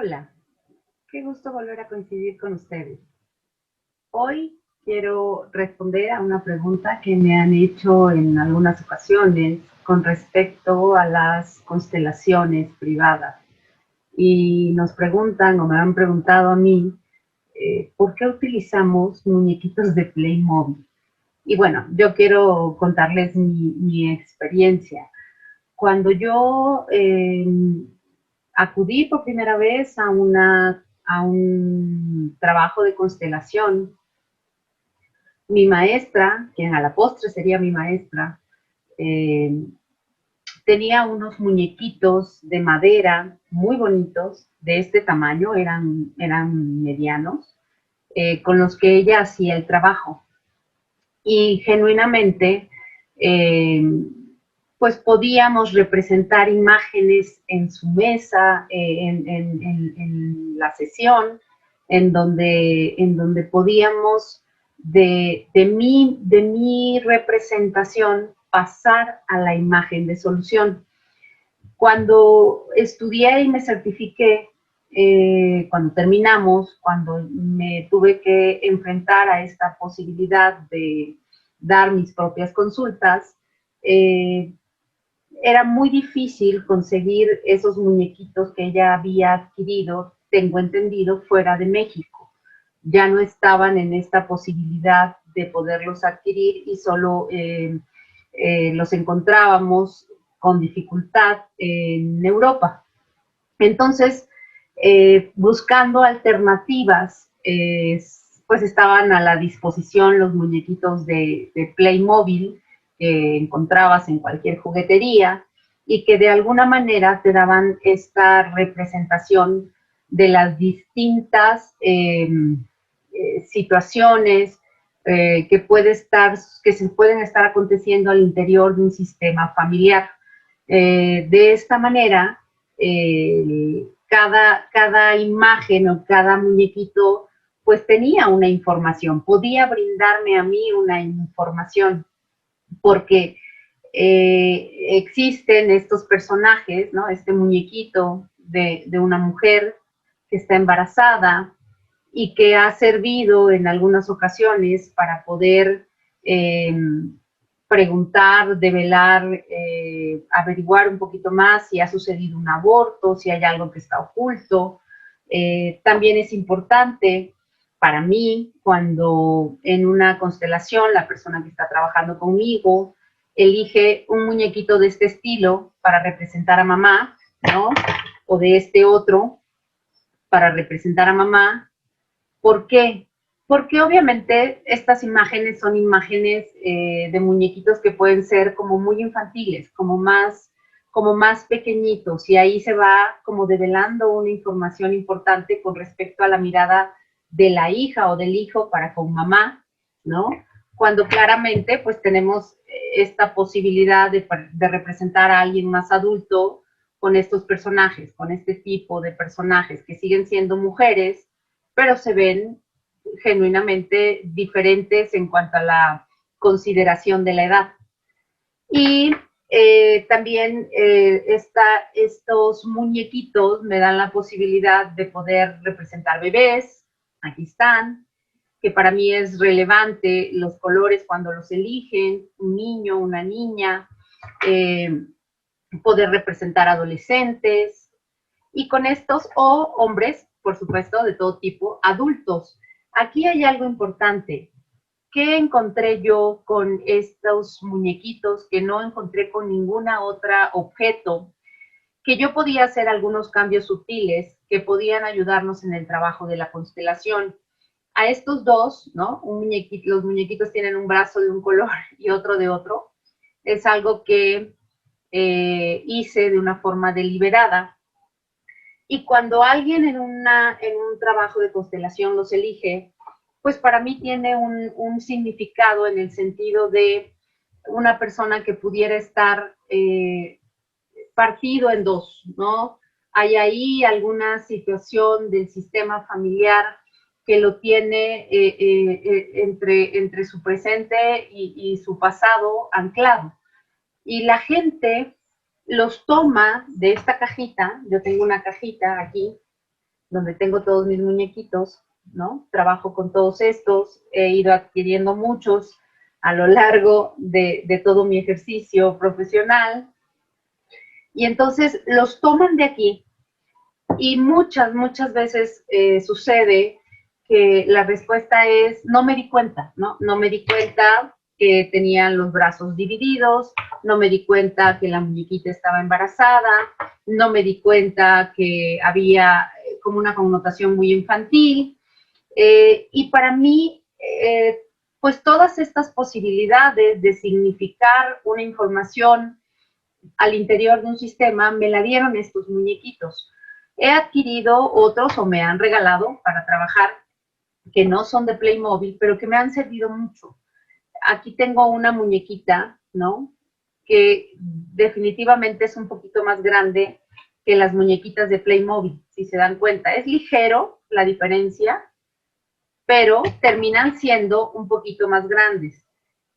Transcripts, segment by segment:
Hola, qué gusto volver a coincidir con ustedes. Hoy quiero responder a una pregunta que me han hecho en algunas ocasiones con respecto a las constelaciones privadas. Y nos preguntan, o me han preguntado a mí, ¿por qué utilizamos muñequitos de Playmobil? Y bueno, yo quiero contarles mi experiencia. Cuando yo acudí por primera vez a un trabajo de constelación, mi maestra, quien a la postre sería mi maestra, eh, tenía unos muñequitos de madera muy bonitos, de este tamaño, eran medianos, con los que ella hacía el trabajo. Y genuinamente, eh, pues podíamos representar imágenes en su mesa, en la sesión, en donde podíamos de mi representación pasar a la imagen de solución. Cuando estudié y me certifiqué, cuando terminamos, cuando me tuve que enfrentar a esta posibilidad de dar mis propias consultas, eh, era muy difícil conseguir esos muñequitos que ella había adquirido, tengo entendido, fuera de México. Ya no estaban en esta posibilidad de poderlos adquirir y solo los encontrábamos con dificultad en Europa. Entonces, buscando alternativas, pues estaban a la disposición los muñequitos de Playmobil que encontrabas en cualquier juguetería y que de alguna manera te daban esta representación de las distintas situaciones que se pueden estar aconteciendo al interior de un sistema familiar. De esta manera, cada imagen o cada muñequito pues tenía una información, podía brindarme a mí una información, porque existen estos personajes, ¿no? Este muñequito de una mujer que está embarazada y que ha servido en algunas ocasiones para poder eh, preguntar, develar, averiguar un poquito más si ha sucedido un aborto, si hay algo que está oculto. También es importante para mí cuando en una constelación la persona que está trabajando conmigo elige un muñequito de este estilo para representar a mamá, ¿no? O de este otro para representar a mamá. ¿Por qué? Porque obviamente estas imágenes son imágenes de muñequitos que pueden ser como muy infantiles, como más pequeñitos, y ahí se va como develando una información importante con respecto a la mirada de la hija o del hijo para con mamá, ¿no? Cuando claramente pues tenemos esta posibilidad de representar a alguien más adulto con estos personajes, con este tipo de personajes que siguen siendo mujeres, pero se ven genuinamente diferentes en cuanto a la consideración de la edad. Y también estos muñequitos me dan la posibilidad de poder representar bebés, aquí están, que para mí es relevante los colores cuando los eligen, un niño, una niña, eh, poder representar adolescentes, y con estos, o hombres, por supuesto, de todo tipo, adultos. Aquí hay algo importante. ¿Qué encontré yo con estos muñequitos que no encontré con ninguna otra objeto? Que yo podía hacer algunos cambios sutiles que podían ayudarnos en el trabajo de la constelación. A estos dos, ¿no? Los muñequitos tienen un brazo de un color y otro de otro. Es algo que hice de una forma deliberada. Y cuando alguien en un trabajo de constelación los elige, pues para mí tiene un significado en el sentido de una persona que pudiera estar partido en dos, ¿no? Hay ahí alguna situación del sistema familiar que lo tiene entre su presente y su pasado anclado. Y la gente los toma de esta cajita, yo tengo una cajita aquí, donde tengo todos mis muñequitos, ¿no? Trabajo con todos estos, he ido adquiriendo muchos a lo largo de todo mi ejercicio profesional, y entonces los toman de aquí, y muchas veces sucede que la respuesta es, no me di cuenta, ¿no? No me di cuenta que tenían los brazos divididos, no me di cuenta que la muñequita estaba embarazada, no me di cuenta que había como una connotación muy infantil. Y para mí, pues todas estas posibilidades de significar una información al interior de un sistema me la dieron estos muñequitos. He adquirido otros o me han regalado para trabajar que no son de Playmobil, pero que me han servido mucho. Aquí tengo una muñequita, ¿no? Que definitivamente es un poquito más grande que las muñequitas de Playmobil, si se dan cuenta. Es ligero la diferencia, pero terminan siendo un poquito más grandes.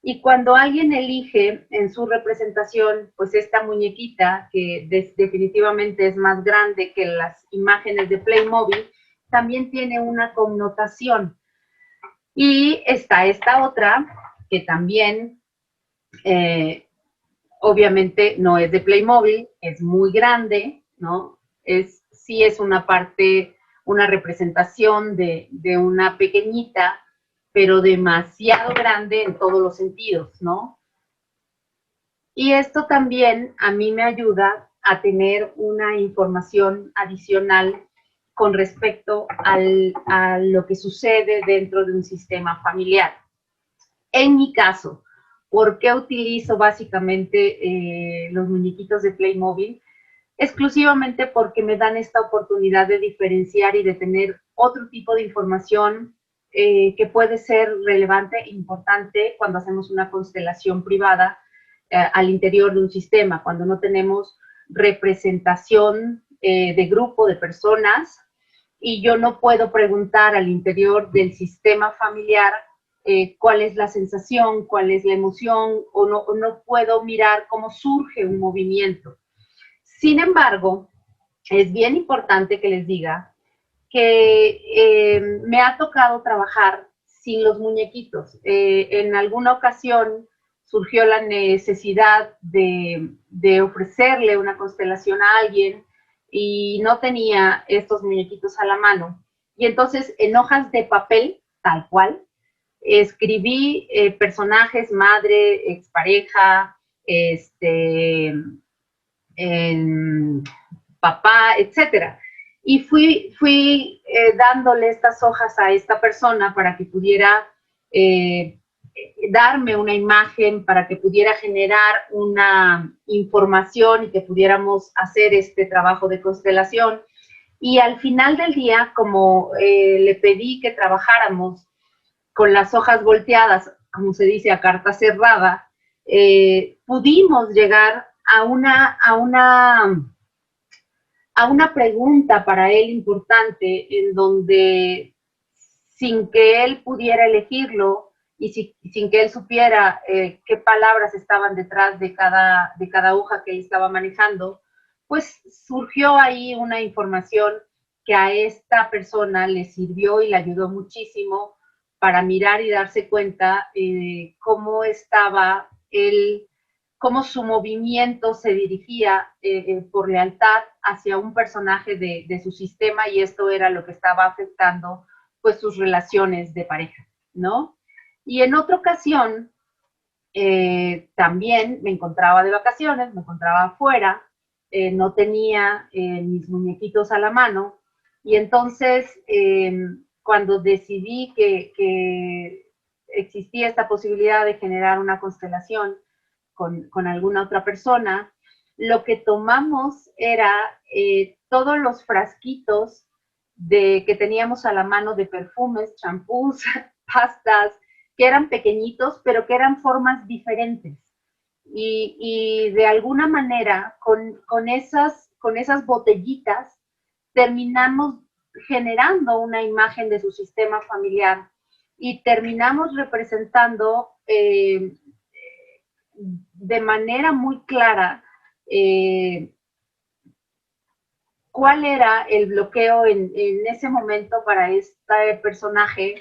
Y cuando alguien elige en su representación, pues esta muñequita, que definitivamente es más grande que las imágenes de Playmobil, también tiene una connotación. Y está esta otra, que también, obviamente, no es de Playmobil, es muy grande, ¿no? Sí es una parte, una representación de una pequeñita, pero demasiado grande en todos los sentidos, ¿no? Y esto también a mí me ayuda a tener una información adicional con respecto a lo que sucede dentro de un sistema familiar. En mi caso, ¿por qué utilizo básicamente los muñequitos de Playmobil? Exclusivamente porque me dan esta oportunidad de diferenciar y de tener otro tipo de información que puede ser relevante e importante cuando hacemos una constelación privada al interior de un sistema, cuando no tenemos representación de grupo de personas y yo no puedo preguntar al interior del sistema familiar cuál es la sensación, cuál es la emoción, o no puedo mirar cómo surge un movimiento. Sin embargo, es bien importante que les diga que me ha tocado trabajar sin los muñequitos. En alguna ocasión surgió la necesidad de ofrecerle una constelación a alguien y no tenía estos muñequitos a la mano. Y entonces en hojas de papel, tal cual, escribí personajes, madre, expareja, en papá, etcétera. Y fui dándole estas hojas a esta persona para que pudiera darme una imagen, para que pudiera generar una información y que pudiéramos hacer este trabajo de constelación. Y al final del día, como le pedí que trabajáramos con las hojas volteadas, como se dice, a carta cerrada, pudimos llegar a una pregunta para él importante en donde sin que él pudiera elegirlo y sin que él supiera qué palabras estaban detrás de cada hoja que él estaba manejando, pues surgió ahí una información que a esta persona le sirvió y le ayudó muchísimo para mirar y darse cuenta cómo estaba él, cómo su movimiento se dirigía por lealtad hacia un personaje de su sistema, y esto era lo que estaba afectando pues sus relaciones de pareja, ¿no? Y en otra ocasión, también me encontraba de vacaciones, me encontraba afuera, no tenía mis muñequitos a la mano, y entonces cuando decidí que existía esta posibilidad de generar una constelación con alguna otra persona, lo que tomamos era todos los frasquitos que teníamos a la mano de perfumes, champús, pastas, que eran pequeñitos, pero que eran formas diferentes. Y de alguna manera, con esas botellitas, terminamos generando una imagen de su sistema familiar y terminamos representando de manera muy clara cuál era el bloqueo en ese momento para este personaje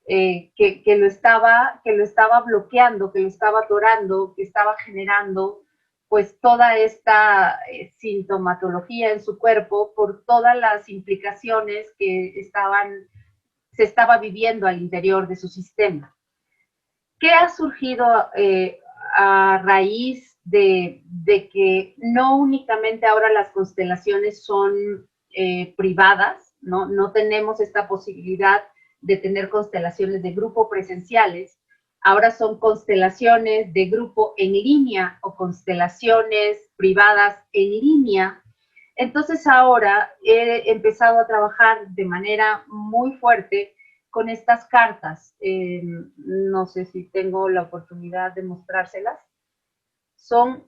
que lo estaba bloqueando, que lo estaba atorando, que estaba generando pues toda esta sintomatología en su cuerpo por todas las implicaciones que se estaba viviendo al interior de su sistema. ¿Qué ha surgido a raíz de que no únicamente ahora las constelaciones son privadas, no tenemos esta posibilidad de tener constelaciones de grupo presenciales, ahora son constelaciones de grupo en línea o constelaciones privadas en línea? Entonces ahora he empezado a trabajar de manera muy fuerte con estas cartas. No sé si tengo la oportunidad de mostrárselas. Son,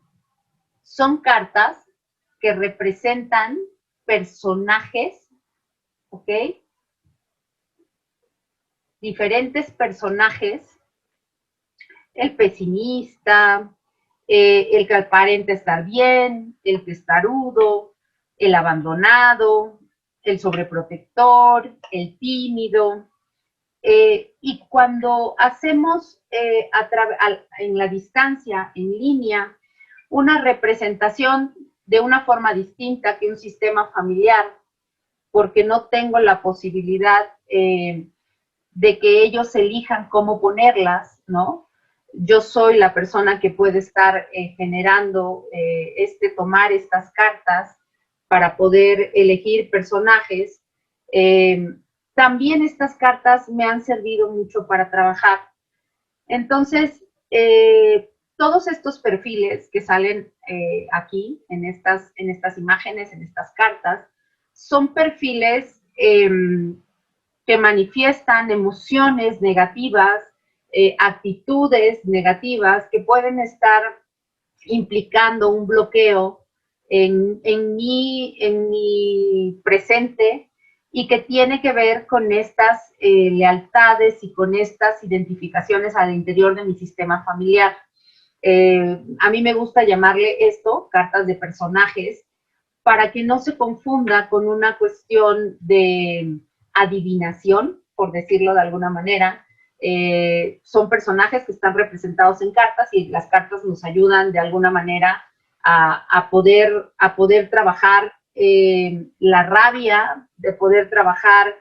son cartas que representan personajes, ¿ok? Diferentes personajes, el pesimista, el que aparenta estar bien, el testarudo, el abandonado, el sobreprotector, el tímido. Y cuando hacemos en la distancia, en línea, una representación de una forma distinta que un sistema familiar, porque no tengo la posibilidad de que ellos elijan cómo ponerlas, ¿no? Yo soy la persona que puede estar generando, tomar estas cartas para poder elegir personajes. También estas cartas me han servido mucho para trabajar. Entonces, todos estos perfiles que salen aquí, en estas imágenes, en estas cartas, son perfiles que manifiestan emociones negativas, actitudes negativas que pueden estar implicando un bloqueo en mi presente y que tiene que ver con estas lealtades y con estas identificaciones al interior de mi sistema familiar. A mí me gusta llamarle esto cartas de personajes para que no se confunda con una cuestión de adivinación, por decirlo de alguna manera. Son personajes que están representados en cartas y las cartas nos ayudan de alguna manera a poder trabajar la rabia, de poder trabajar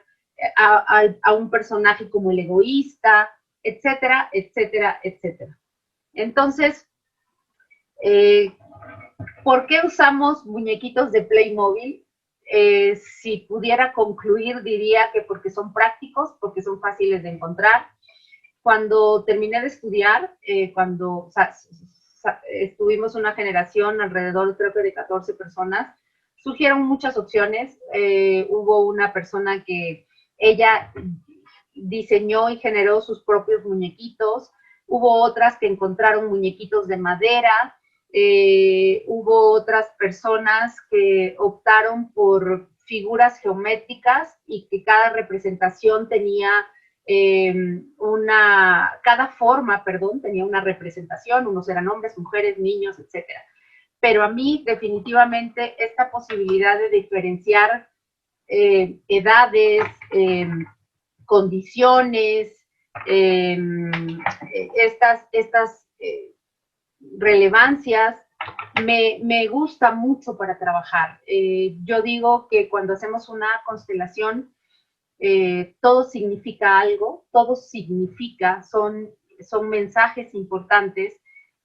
a un personaje como el egoísta, etcétera, etcétera, etcétera. Entonces, ¿por qué usamos muñequitos de Playmobil? Si pudiera concluir, diría que porque son prácticos, porque son fáciles de encontrar. Cuando terminé de estudiar, estuvimos una generación alrededor, creo que de 14 personas, surgieron muchas opciones. Hubo una persona que ella diseñó y generó sus propios muñequitos. Hubo otras que encontraron muñequitos de madera. Hubo otras personas que optaron por figuras geométricas y que cada representación tenía cada forma, tenía una representación, unos eran hombres, mujeres, niños, etcétera. Pero a mí definitivamente esta posibilidad de diferenciar edades, condiciones, estas relevancias, me gusta mucho para trabajar. Yo digo que cuando hacemos una constelación, todo significa algo, todo significa, son mensajes importantes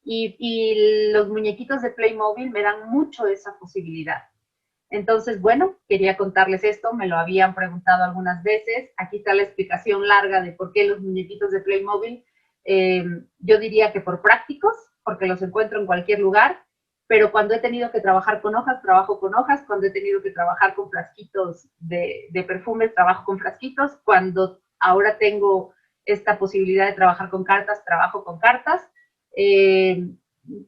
y los muñequitos de Playmobil me dan mucho esa posibilidad. Entonces, bueno, quería contarles esto, me lo habían preguntado algunas veces. Aquí está la explicación larga de por qué los muñequitos de Playmobil. Yo diría que por prácticos, porque los encuentro en cualquier lugar, pero cuando he tenido que trabajar con hojas, trabajo con hojas. Cuando he tenido que trabajar con frasquitos de perfumes, trabajo con frasquitos. Cuando ahora tengo esta posibilidad de trabajar con cartas, trabajo con cartas.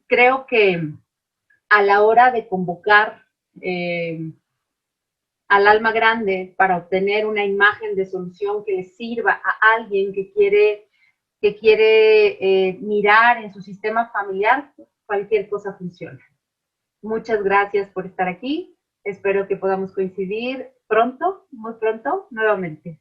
Creo que a la hora de convocar al alma grande para obtener una imagen de solución que le sirva a alguien que quiere mirar en su sistema familiar, cualquier cosa funciona. Muchas gracias por estar aquí. Espero que podamos coincidir pronto, muy pronto, nuevamente.